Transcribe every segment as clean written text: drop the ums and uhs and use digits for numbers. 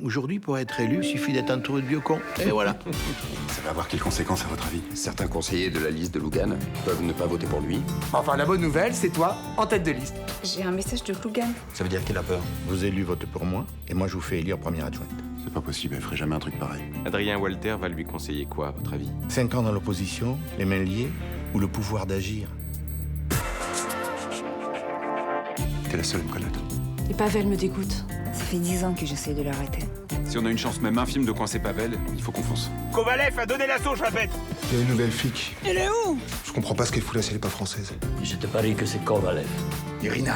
Aujourd'hui, pour être élu, il suffit d'être entouré de vieux cons. Et voilà. Ça va avoir quelles conséquences à votre avis? Certains conseillers de la liste de Lougan peuvent ne pas voter pour lui. Enfin, la bonne nouvelle, c'est toi, en tête de liste. J'ai un message de Lougan. Ça veut dire qu'il a peur. Vos élus votent pour moi, et moi je vous fais élire première adjointe. C'est pas possible, elle ferait jamais un truc pareil. Adrien Walter va lui conseiller quoi, à votre avis? 5 ans dans l'opposition, les mains liées, ou le pouvoir d'agir. T'es la seule à me connaître. Et Pavel me dégoûte. Ça fait 10 ans que j'essaie de l'arrêter. Si on a une chance même infime de coincer Pavel, il faut qu'on fonce. Kovalev a donné l'assaut, je répète. Il y a une nouvelle flic. Elle est où? Je comprends pas ce qu'elle fout là si elle est pas française. Je te parie que c'est Kovalev. Irina.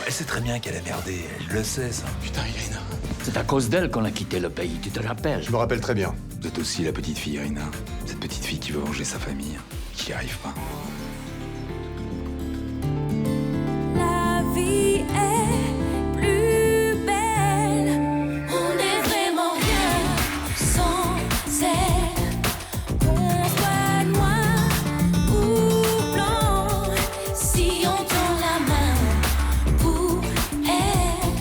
Elle sait très bien qu'elle a merdé. Elle le sait, ça. Putain, Irina. C'est à cause d'elle qu'on a quitté le pays, tu te rappelles? Je me rappelle très bien. Vous êtes aussi la petite fille, Irina. Cette petite fille qui veut venger sa famille, qui n'y arrive pas. La vie est plus belle. On est vraiment rien sans elle. Qu'on soit noir ou blanc, si on tend la main pour elle,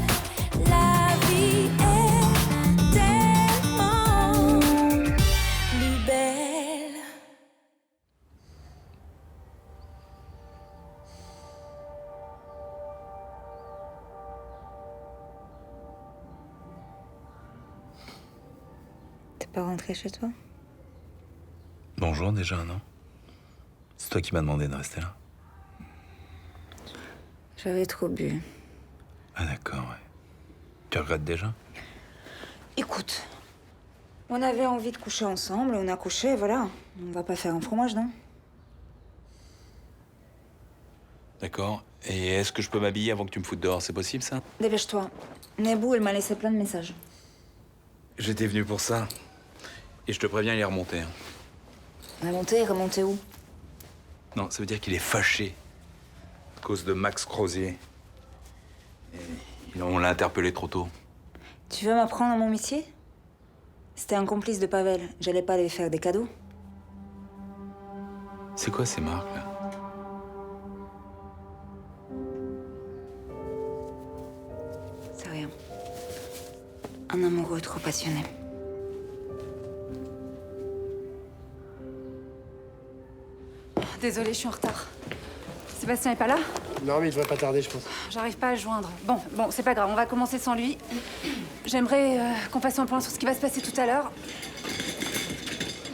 la vie est tellement plus belle. T'es pas rentré chez toi? Bonjour déjà, non? C'est toi qui m'as demandé de rester là. J'avais trop bu. Ah d'accord, ouais. Tu regrettes déjà? Écoute, on avait envie de coucher ensemble, on a couché, voilà. On va pas faire un fromage, non? D'accord. Et est-ce que je peux m'habiller avant que tu me foutes dehors? C'est possible, ça? Dépêche-toi. Nebou, elle m'a laissé plein de messages. J'étais venu pour ça. Et je te préviens, il est remonté. Hein. Remonter où? Non, ça veut dire qu'il est fâché. À cause de Max Crozier. Et on l'a interpellé trop tôt. Tu veux m'apprendre mon métier? C'était un complice de Pavel. J'allais pas lui faire des cadeaux. C'est quoi ces marques, là? C'est rien. Un amoureux trop passionné. Désolée, je suis en retard. Sébastien est pas là? Non, mais il devrait pas tarder, je pense. J'arrive pas à le joindre. Bon, c'est pas grave, on va commencer sans lui. J'aimerais qu'on fasse un point sur ce qui va se passer tout à l'heure.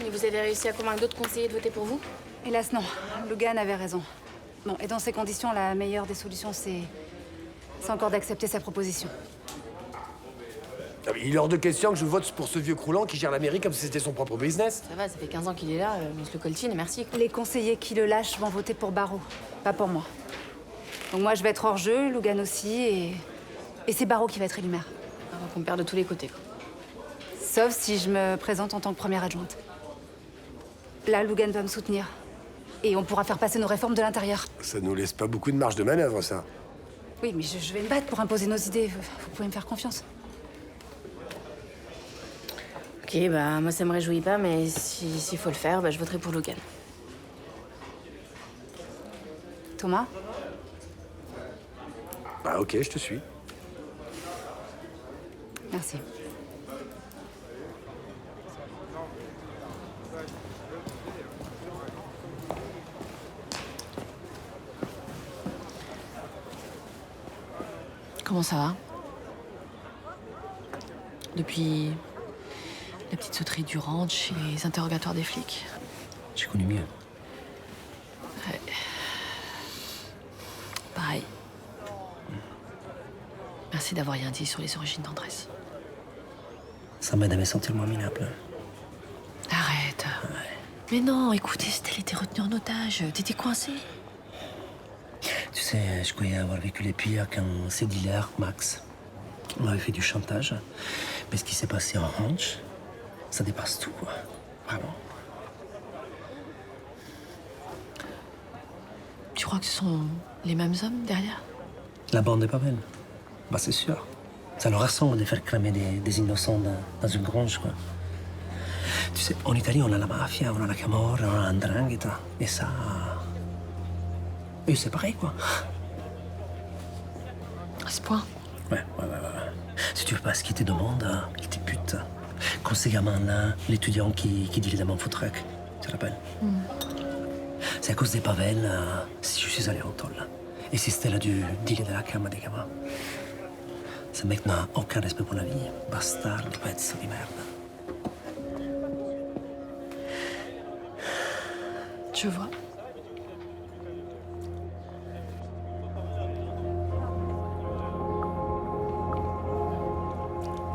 Et vous avez réussi à convaincre d'autres conseillers de voter pour vous? Hélas, non. Lougan avait raison. Bon, et dans ces conditions, la meilleure des solutions, c'est encore d'accepter sa proposition. Ah, mais il est hors de question que je vote pour ce vieux croulant qui gère la mairie comme si c'était son propre business. Ça va, ça fait 15 ans qu'il est là, on se le coltine et merci. Les conseillers qui le lâchent vont voter pour Barreau, pas pour moi. Donc moi, je vais être hors jeu, Lougan aussi, et c'est Barreau qui va être élu maire. Alors qu'on perd de tous les côtés. Sauf si je me présente en tant que première adjointe. Là, Lougan va me soutenir. Et on pourra faire passer nos réformes de l'intérieur. Ça nous laisse pas beaucoup de marge de manœuvre, ça. Oui, mais je vais me battre pour imposer nos idées. Vous pouvez me faire confiance. Ok, bah moi ça me réjouit pas, mais s'il faut le faire, bah je voterai pour Logan. Thomas? Bah ok, je te suis. Merci. Comment ça va? Depuis la petite sauterie du ranch et les interrogatoires des flics. J'ai connu mieux. Ouais. Pareil. Merci d'avoir rien dit sur les origines d'Andrés. Ça m'aide à me sentir moins minable. Arrête. Ouais. Mais non, écoutez, elle était retenue en otage. T'étais coincé. Tu sais, je croyais avoir vécu les pires quand ces dealers, Max, m'avait fait du chantage. Mais ce qui s'est passé en ranch, ça dépasse tout, quoi. Vraiment. Tu crois que ce sont les mêmes hommes derrière? La bande de Pavel. Bah, c'est sûr. Ça leur ressemble de faire cramer des innocents dans une grange, quoi. Tu sais, en Italie, on a la mafia, on a la camorra, on a l'andrangheta. Et ça... Eux, c'est pareil, quoi. À ce point? Ouais. Si tu veux pas ce qu'il te demande, il te bute. Quand ces gamins-là, l'étudiant qui dit les mon faux truc, tu te rappelles? C'est à cause des Pavel si je suis allé en tôle. Et si Stella a dû dealer de la cam des gamins. Ce mec n'a aucun respect pour la vie. Bastard de pezzo di merde. Je vois.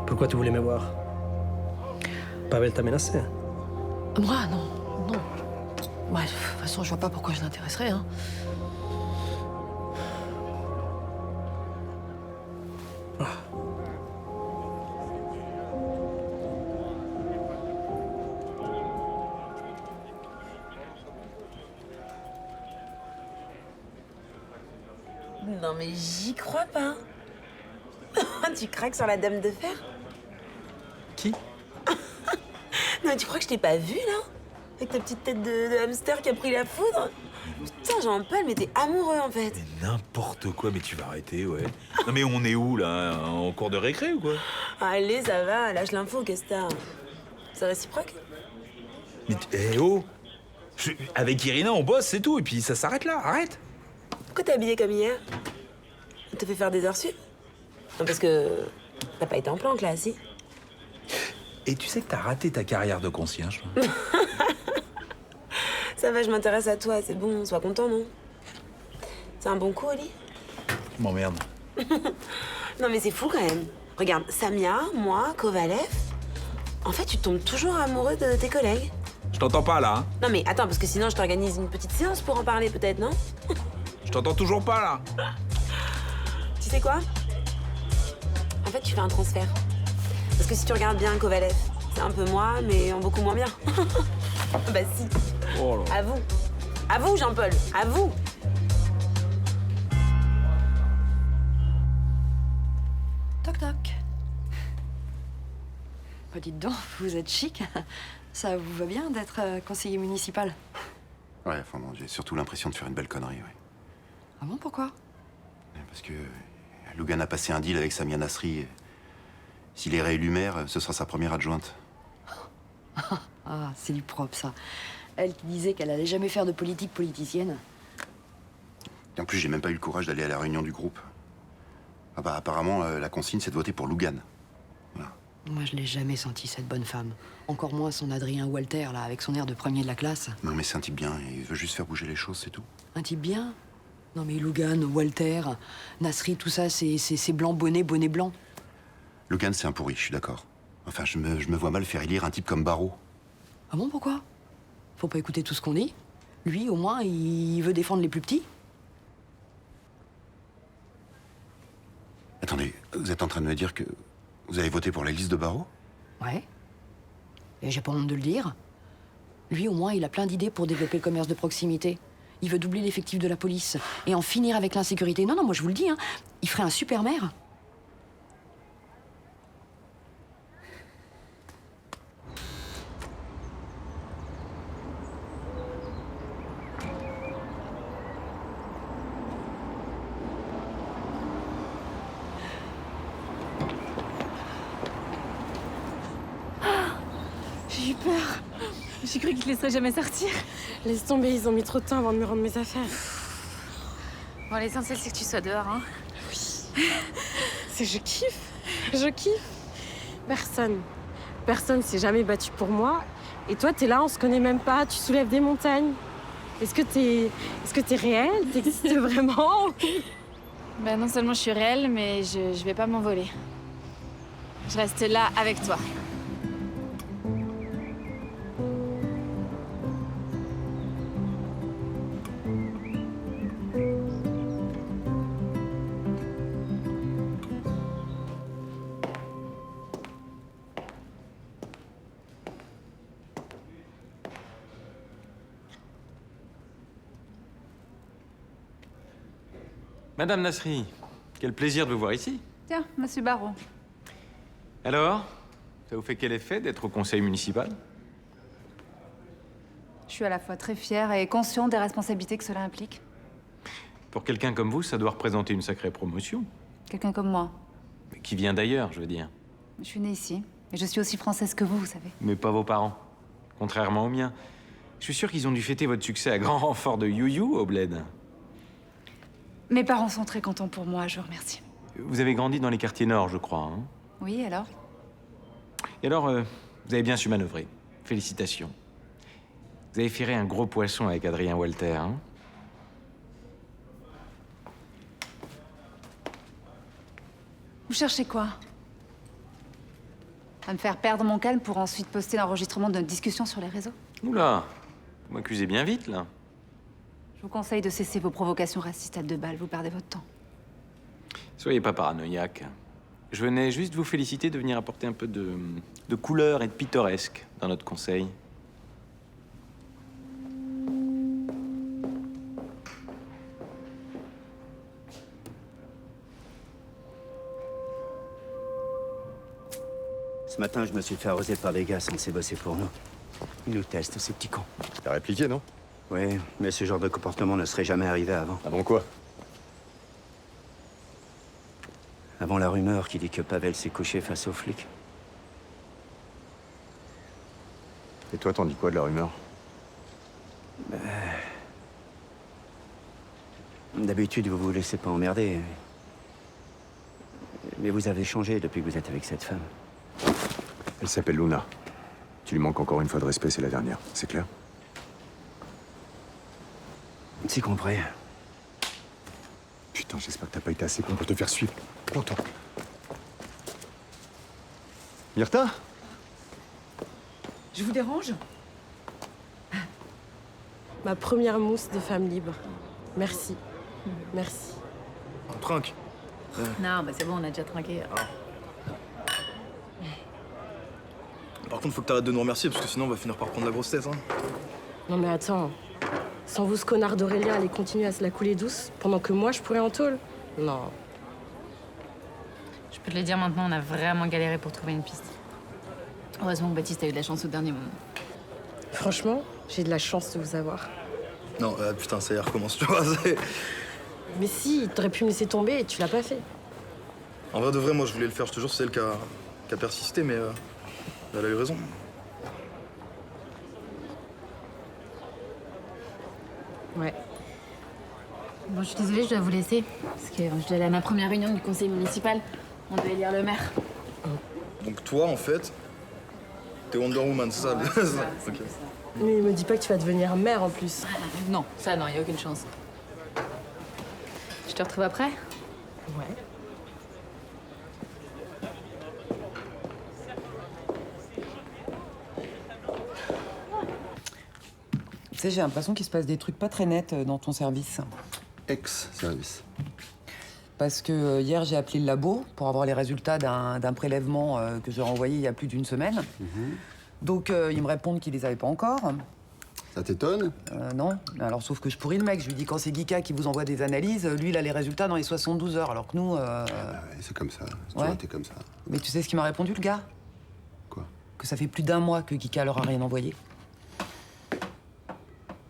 Pourquoi tu voulais me voir? Pavel t'a menacé? Moi, non. Non. Ouais, de toute façon, je vois pas pourquoi je l'intéresserais, hein. Non mais j'y crois pas. Tu craques sur la dame de fer? Qui? Non mais tu crois que je t'ai pas vue là? Avec ta petite tête de hamster qui a pris la foudre? Putain Jean-Paul, mais t'es amoureux en fait. Mais n'importe quoi, mais tu vas arrêter, ouais. Non mais on est où, là? En cours de récré ou quoi? Allez, ça va, lâche l'info, qu'est-ce que t'as? C'est réciproque? Mais oh! Avec Irina, on bosse, c'est tout, et puis ça s'arrête là, arrête! Pourquoi t'es habillée comme hier? On te fait faire des heures sup? Non parce que t'as pas été en planque là, si? Et tu sais que t'as raté ta carrière de concierge. Ça va, je m'intéresse à toi, c'est bon, sois content, non? C'est un bon coup, Oli? Je m'emmerde. Non mais c'est fou quand même. Regarde, Samia, moi, Kovalev. En fait, tu tombes toujours amoureux de tes collègues. Je t'entends pas, là, hein? Non mais attends, parce que sinon je t'organise une petite séance pour en parler peut-être, non? Je t'entends toujours pas, là. Tu sais quoi? En fait, tu fais un transfert. Parce que si tu regardes bien Kovalev, c'est un peu moi, mais en beaucoup moins bien. Bah si. Oh là. À vous. À vous, Jean-Paul. À vous. Toc toc. Bah dites donc, vous êtes chic. Ça vous va bien d'être conseiller municipal? Ouais, enfin bon, j'ai surtout l'impression de faire une belle connerie, ouais. Ah bon, pourquoi? Parce que Lougan a passé un deal avec Samia Nasri. S'il est réélu maire, ce sera sa première adjointe. Ah, c'est du propre, ça. Elle qui disait qu'elle allait jamais faire de politique politicienne. Et en plus, j'ai même pas eu le courage d'aller à la réunion du groupe. Ah bah, apparemment, la consigne, c'est de voter pour Lougan. Voilà. Moi, je l'ai jamais senti, cette bonne femme. Encore moins son Adrien Walter, là, avec son air de premier de la classe. Non, mais c'est un type bien, il veut juste faire bouger les choses, c'est tout. Un type bien? Non mais Lougan, Walter, Nasri, tout ça, c'est blanc, bonnet blanc. Lougan, c'est un pourri, je suis d'accord. Enfin, je me vois mal faire élire un type comme Barrault. Ah bon, pourquoi? Faut pas écouter tout ce qu'on dit. Lui, au moins, il veut défendre les plus petits. Attendez, vous êtes en train de me dire que vous avez voté pour la liste de Barrault? Ouais. Et j'ai pas honte de le dire. Lui, au moins, il a plein d'idées pour développer le commerce de proximité. Il veut doubler l'effectif de la police et en finir avec l'insécurité. Non, non, moi je vous le dis, hein, il ferait un super maire. J'ai eu peur. J'ai cru qu'ils ne laisseraient jamais sortir. Laisse tomber, ils ont mis trop de temps avant de me rendre mes affaires. Bon, l'essentiel, c'est que tu sois dehors, hein. Oui. Je kiffe. Je kiffe. Personne s'est jamais battu pour moi. Et toi, t'es là, on se connaît même pas. Tu soulèves des montagnes. Est-ce que t'es réel? T'existes vraiment? Ben, non seulement je suis réelle, mais je vais pas m'envoler. Je reste là avec toi. Madame Nasri, quel plaisir de vous voir ici. Tiens, monsieur Barrault. Alors, ça vous fait quel effet d'être au conseil municipal? Je suis à la fois très fière et consciente des responsabilités que cela implique. Pour quelqu'un comme vous, ça doit représenter une sacrée promotion. Quelqu'un comme moi. Qui vient d'ailleurs, je veux dire. Je suis née ici, et je suis aussi française que vous savez. Mais pas vos parents. Contrairement aux miens. Je suis sûr qu'ils ont dû fêter votre succès à grand renfort de you-you au bled. Mes parents sont très contents pour moi, je vous remercie. Vous avez grandi dans les quartiers nord, je crois, hein? Oui, alors? Et alors, vous avez bien su manœuvrer. Félicitations. Vous avez ferré un gros poisson avec Adrien Walter, hein? Vous cherchez quoi? À me faire perdre mon calme pour ensuite poster l'enregistrement de notre discussion sur les réseaux? Oula, vous m'accusez bien vite, là. Je vous conseille de cesser vos provocations racistes à 2 balles, vous perdez votre temps. Soyez pas paranoïaque. Je venais juste vous féliciter de venir apporter un peu de couleur et de pittoresque dans notre conseil. Ce matin, je me suis fait arroser par des gars censés bosser pour nous. Ils nous testent, ces petits cons. T'as répliqué, non? Oui, mais ce genre de comportement ne serait jamais arrivé avant. Avant quoi? Avant la rumeur qui dit que Pavel s'est couché face aux flics. Et toi, t'en dis quoi de la rumeur? D'habitude, vous vous laissez pas emmerder. Mais vous avez changé depuis que vous êtes avec cette femme. Elle s'appelle Luna. Tu lui manques encore une fois de respect, c'est la dernière. C'est clair? C'est compris. Putain, j'espère que t'as pas été assez con pour te faire suivre. Planque-toi. Myrtha? Je vous dérange? Ma première mousse de femme libre. Merci. Merci. On trinque. Non, bah c'est bon, on a déjà trinqué. Par contre, faut que t'arrêtes de nous remercier, parce que sinon on va finir par prendre la grosse tête, hein. Non mais attends. Sans vous, ce connard d'Aurélien allait continuer à se la couler douce, pendant que moi, je pourrais en tôle? Non. Je peux te le dire maintenant, on a vraiment galéré pour trouver une piste. Heureusement que Baptiste a eu de la chance au dernier moment. Franchement, j'ai de la chance de vous avoir. Non, putain, ça y est, recommence, tu vois. Mais si, t'aurais pu me laisser tomber et tu l'as pas fait. En vrai de vrai, moi je voulais le faire, je te jure, c'est elle qui a persisté, mais elle a eu raison. Ouais. Bon, je suis désolée, je dois vous laisser. Parce que je dois aller à ma première réunion du conseil municipal. On doit élire le maire. Donc toi, en fait, t'es Wonder Woman, c'est ça? Ok. Mais me dis pas que tu vas devenir mère en plus. Non, ça non, y a aucune chance. Je te retrouve après? Ouais. Tu sais, j'ai l'impression qu'il se passe des trucs pas très nets dans ton service. Ex-service. Parce que hier, j'ai appelé le labo pour avoir les résultats d'un prélèvement que j'ai renvoyé il y a plus d'1 semaine. Donc, ils me répondent qu'ils les avaient pas encore. Ça t'étonne? Non. Alors, sauf que je pourris le mec. Je lui dis, quand c'est Guika qui vous envoie des analyses, lui, il a les résultats dans les 72 heures. Alors que nous... Ah bah ouais, c'est comme ça. C'est toujours été comme ça. Mais tu sais ce qu'il m'a répondu, le gars? Quoi? Que ça fait plus d'1 mois que Guika leur a rien envoyé.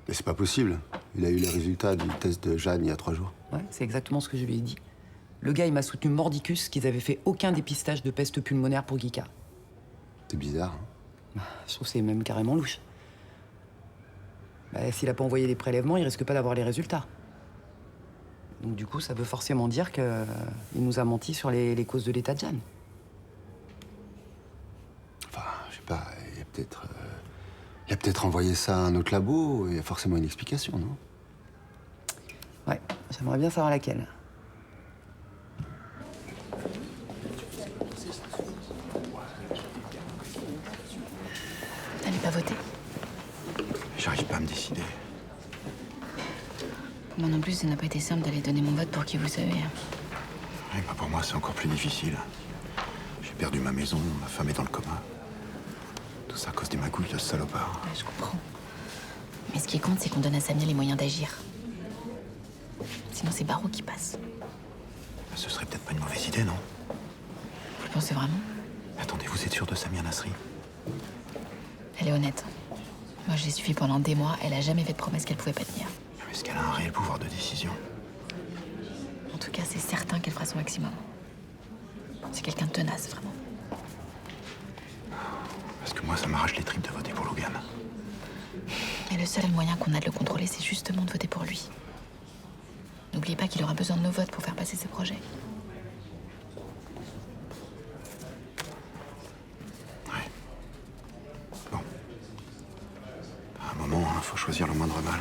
Mais c'est pas possible. Il a eu les résultats du test de Jeanne il y a 3 jours. Ouais, c'est exactement ce que je lui ai dit. Le gars, il m'a soutenu mordicus qu'ils avaient fait aucun dépistage de peste pulmonaire pour Guika. C'est bizarre, hein? Je trouve que c'est même carrément louche. Bah, s'il a pas envoyé les prélèvements, il risque pas d'avoir les résultats. Donc du coup, ça veut forcément dire qu'il nous a menti sur les causes de l'état de Jeanne. Enfin, je sais pas, il a peut-être envoyé ça à un autre labo, il y a forcément une explication, non? Ouais, j'aimerais bien savoir laquelle. T'avais pas voté? J'arrive pas à me décider. Moi non plus, ça n'a pas été simple d'aller donner mon vote pour qui vous savez. Ouais, bah pour moi, c'est encore plus difficile. J'ai perdu ma maison, ma femme est dans le coma. Tout ça à cause des magouilles de ce salopard. Ouais, je comprends. Mais ce qui compte, c'est qu'on donne à Samia les moyens d'agir. Sinon, c'est Barreau qui passe. Ce serait peut-être pas une mauvaise idée, non? Vous le pensez vraiment? Attendez, vous êtes sûr de Samia Nasri? Elle est honnête. Moi, je l'ai suivie pendant des mois. Elle a jamais fait de promesse qu'elle pouvait pas tenir. Est-ce qu'elle a un réel pouvoir de décision? En tout cas, c'est certain qu'elle fera son maximum. C'est quelqu'un de tenace, vraiment. Parce que moi, ça m'arrache les tripes de voter pour Logan. Et le seul moyen qu'on a de le contrôler, c'est justement de voter pour lui. N'oubliez pas qu'il aura besoin de nos votes pour faire passer ses projets. À un moment, il faut choisir le moindre mal.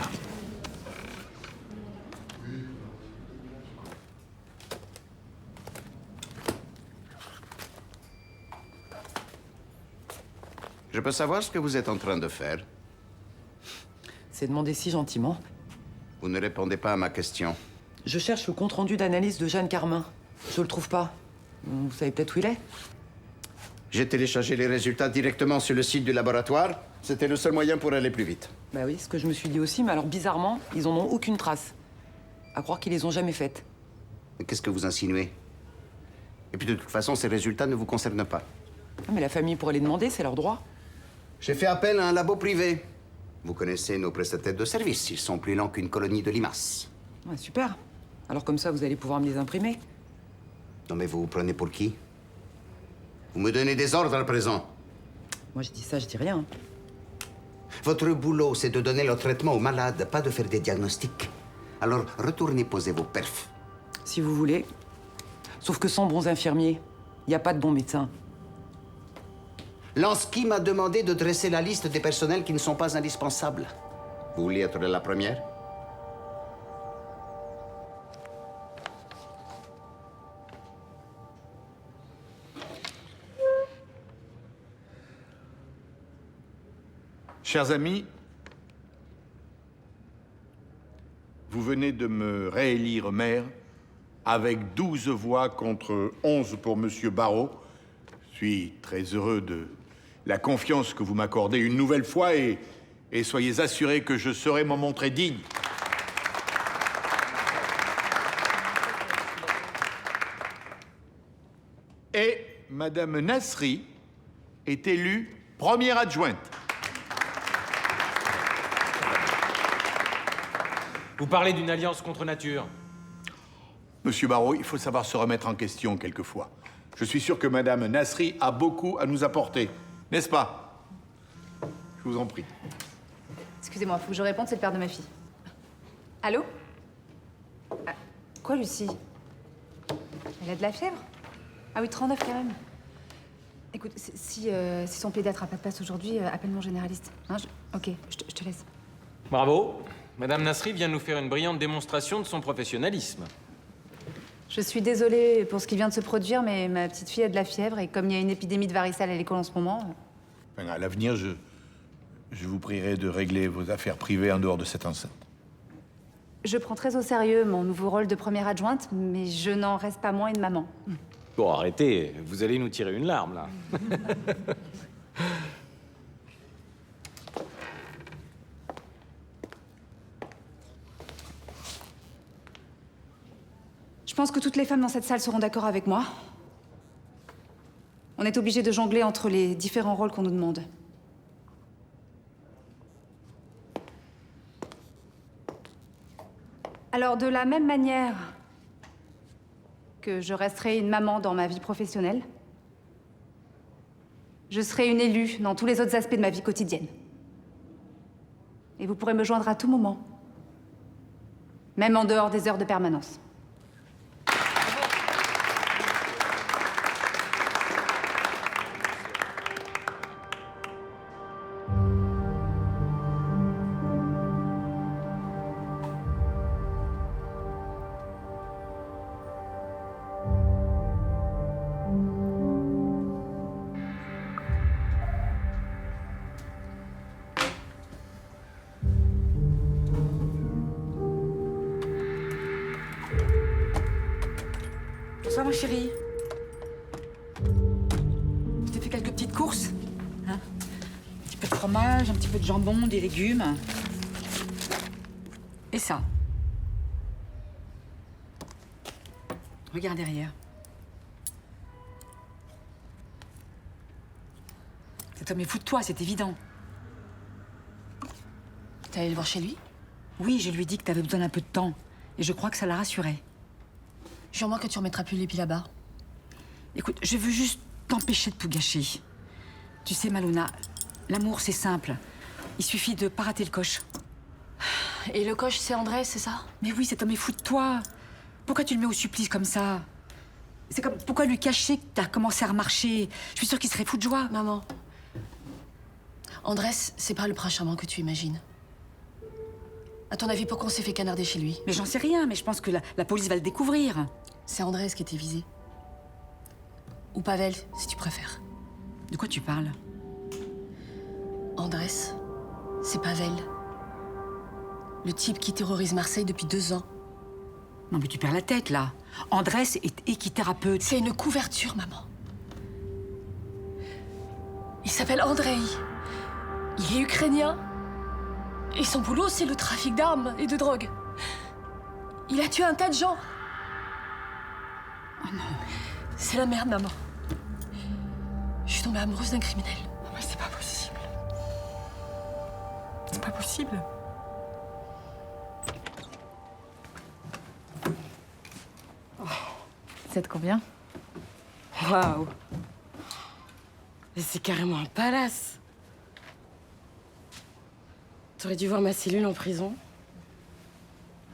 Je peux savoir ce que vous êtes en train de faire? C'est demandé si gentiment. Vous ne répondez pas à ma question. Je cherche le compte-rendu d'analyse de Jeanne Carmin. Je le trouve pas. Vous savez peut-être où il est? J'ai téléchargé les résultats directement sur le site du laboratoire. C'était le seul moyen pour aller plus vite. Bah oui, ce que je me suis dit aussi, mais alors bizarrement, ils en ont aucune trace. À croire qu'ils les ont jamais faites. Mais qu'est-ce que vous insinuez? Et puis de toute façon, ces résultats ne vous concernent pas. Ah, mais la famille pourrait les demander, c'est leur droit. J'ai fait appel à un labo privé. Vous connaissez nos prestataires de services. Ils sont plus lents qu'une colonie de limaces. Ouais, super. Alors comme ça, vous allez pouvoir me les imprimer. Non mais vous vous prenez pour qui? Vous me donnez des ordres à présent. Moi, je dis ça, je dis rien. Votre boulot, c'est de donner le traitement aux malades, pas de faire des diagnostics. Alors, retournez poser vos perfs. Si vous voulez. Sauf que sans bons infirmiers, il n'y a pas de bons médecins. Lansky m'a demandé de dresser la liste des personnels qui ne sont pas indispensables. Vous voulez être la première? Chers amis, vous venez de me réélire maire avec 12 voix contre 11 pour Monsieur Barrault. Je suis très heureux de la confiance que vous m'accordez une nouvelle fois et soyez assurés que je saurai m'en montrer digne. Et Madame Nasri est élue première adjointe. Vous parlez d'une alliance contre nature. Monsieur Barrault, il faut savoir se remettre en question quelquefois. Je suis sûr que Madame Nasri a beaucoup à nous apporter, n'est-ce pas? Je vous en prie. Excusez-moi, faut que je réponde, c'est le père de ma fille. Allô? Ah, quoi, Lucie? Elle a de la fièvre? Ah oui, 39 quand même. Écoute, si son pédiatre a pas de place aujourd'hui, appelle mon généraliste. Hein, ok, je te laisse. Bravo. Madame Nasri vient nous faire une brillante démonstration de son professionnalisme. Je suis désolée pour ce qui vient de se produire, mais ma petite fille a de la fièvre et comme il y a une épidémie de varicelle à l'école en ce moment... Enfin, à l'avenir, je vous prierai de régler vos affaires privées en dehors de cette enceinte. Je prends très au sérieux mon nouveau rôle de première adjointe, mais je n'en reste pas moins une maman. Bon, arrêtez. Vous allez nous tirer une larme, là. Je pense que toutes les femmes dans cette salle seront d'accord avec moi. On est obligé de jongler entre les différents rôles qu'on nous demande. Alors, de la même manière que je resterai une maman dans ma vie professionnelle, je serai une élue dans tous les autres aspects de ma vie quotidienne. Et vous pourrez me joindre à tout moment, même en dehors des heures de permanence. Bonsoir, mon chéri. Je t'ai fait quelques petites courses. Hein? Un petit peu de fromage, un petit peu de jambon, des légumes. Et ça. Regarde derrière. Cet homme est fou de toi, c'est évident. T'es allé le voir chez lui? Oui, je lui ai dit que t'avais besoin d'un peu de temps. Et je crois que ça l'a rassuré. Jure-moi que tu remettras plus l'épi là-bas. Écoute, je veux juste t'empêcher de tout gâcher. Tu sais, Maluna, l'amour, c'est simple. Il suffit de pas rater le coche. Et le coche, c'est André, c'est ça? Mais oui, cet homme est fou de toi. Pourquoi tu le mets au supplice comme ça? C'est comme, pourquoi lui cacher que t'as commencé à remarcher? Je suis sûre qu'il serait fou de joie. Maman, Andrés, c'est pas le prince charmant que tu imagines. À ton avis, pourquoi on s'est fait canarder chez lui? Mais j'en sais rien, mais je pense que la police va le découvrir. C'est Andrés qui était visé. Ou Pavel, si tu préfères. De quoi tu parles? Andrés, c'est Pavel. Le type qui terrorise Marseille depuis 2 ans. Non mais tu perds la tête, là. Andrés est équithérapeute. C'est une couverture, maman. Il s'appelle Andrei. Il est ukrainien. Et son boulot, c'est le trafic d'armes et de drogue. Il a tué un tas de gens. Oh non. C'est la merde, maman. Je suis tombée amoureuse d'un criminel. Non mais c'est pas possible. C'est pas possible. Ça te convient? Waouh. Mais c'est carrément un palace. T'aurais dû voir ma cellule en prison.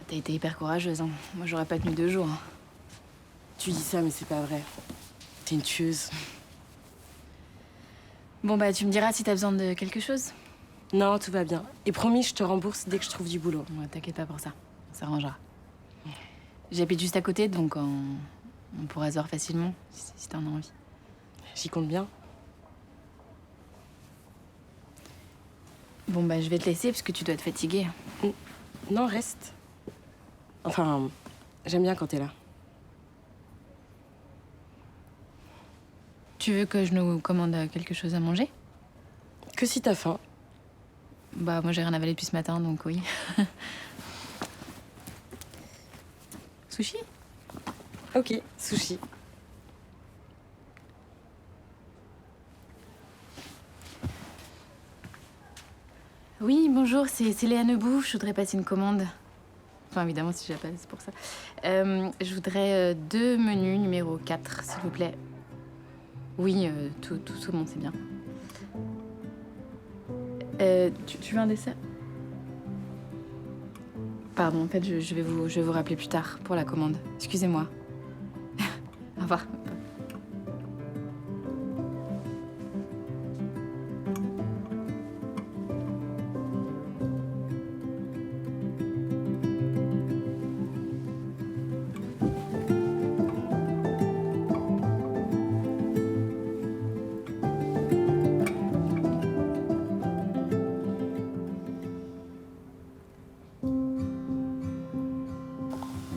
T'as été hyper courageuse, hein. Moi, j'aurais pas tenu 2 jours. Hein. Tu dis ça, mais c'est pas vrai. T'es une tueuse. Bon, bah, tu me diras si t'as besoin de quelque chose. Non, tout va bien. Et promis, je te rembourse dès que je trouve du boulot. Ouais, t'inquiète pas pour ça. Ça s'arrangera. J'habite juste à côté, donc on pourra se voir facilement, si t'en as envie. J'y compte bien. Bon, bah, je vais te laisser, parce que tu dois être fatiguée. Non, reste. Enfin, j'aime bien quand t'es là. Tu veux que je nous commande quelque chose à manger? Que si t'as faim. Bah, moi, j'ai rien avalé depuis ce matin, donc oui. Sushi? Ok, sushi. Oui, bonjour, c'est Léa Nebou. Je voudrais passer une commande. Enfin, évidemment, si j'appelle, c'est pour ça. Je voudrais 2 menus numéro 4, s'il vous plaît. Oui, tout saumon, c'est bien. Tu veux un dessert? Pardon, en fait, je vais vous rappeler plus tard pour la commande. Excusez-moi. Au revoir.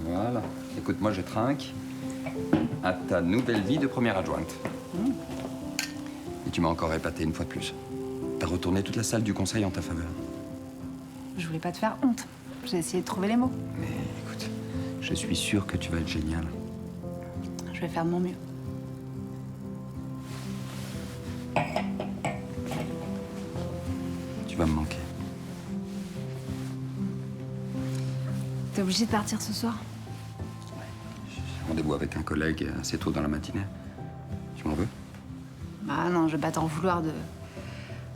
Voilà. Écoute, moi je trinque à ta nouvelle vie de première adjointe. Et tu m'as encore épaté une fois de plus. T'as retourné toute la salle du conseil en ta faveur. Je voulais pas te faire honte. J'ai essayé de trouver les mots. Mais écoute, je suis sûr que tu vas être génial. Je vais faire de mon mieux. Tu vas me manquer. T'es obligé de partir ce soir? J'ai rendez-vous avec un collègue assez tôt dans la matinée. Tu m'en veux? Ah non, je vais pas t'en vouloir de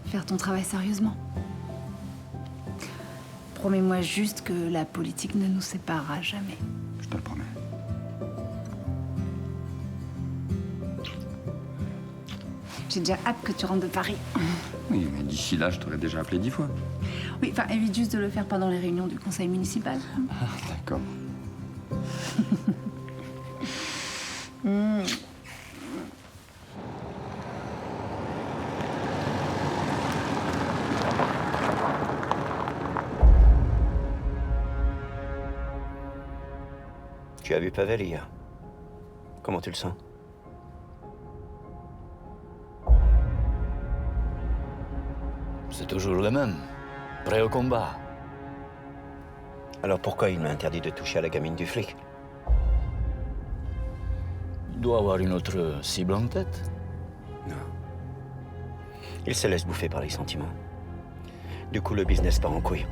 faire ton travail sérieusement. Promets-moi juste que la politique ne nous séparera jamais. Je te le promets. J'ai déjà hâte que tu rentres de Paris. Oui, mais d'ici là, je t'aurais déjà appelé 10 fois. Oui, enfin, évite juste de le faire pendant les réunions du conseil municipal. Ah, d'accord. Tu as vu Pavel hier. Comment tu le sens? C'est toujours le même. Prêt au combat. Alors pourquoi il m'a interdit de toucher à la gamine du flic? Il doit avoir une autre cible en tête. Non. Il se laisse bouffer par les sentiments. Du coup, le business part en couille.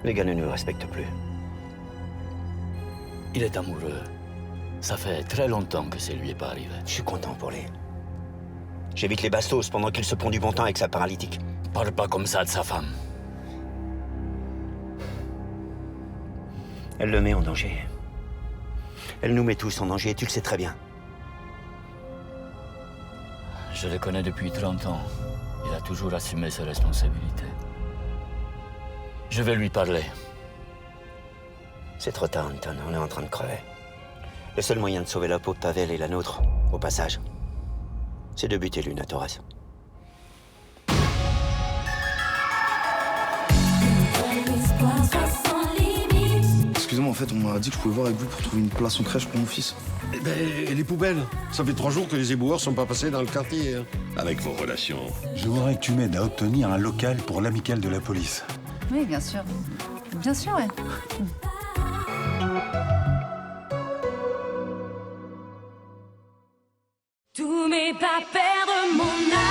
Les gars ne nous respectent plus. Il est amoureux. Ça fait très longtemps que c'est lui est pas arrivé. Je suis content pour lui. J'évite les bastos pendant qu'il se prend du bon temps avec sa paralytique. Parle pas comme ça de sa femme. Elle le met en danger. Elle nous met tous en danger, tu le sais très bien. Je le connais depuis 30 ans. Il a toujours assumé ses responsabilités. Je vais lui parler. C'est trop tard, Anton. On est en train de crever. Le seul moyen de sauver la peau de Pavel et la nôtre, au passage, c'est de buter Luna Torres. Excusez-moi, en fait, on m'a dit que je pouvais voir avec vous pour trouver une place en crèche pour mon fils. Eh ben, et les poubelles? Ça fait 3 jours que les éboueurs sont pas passés dans le quartier. Hein. Avec vos relations. Je voudrais que tu m'aides à obtenir un local pour l'amicale de la police. Oui, bien sûr. Bien sûr, ouais. Tous mes pas perdre mon âme.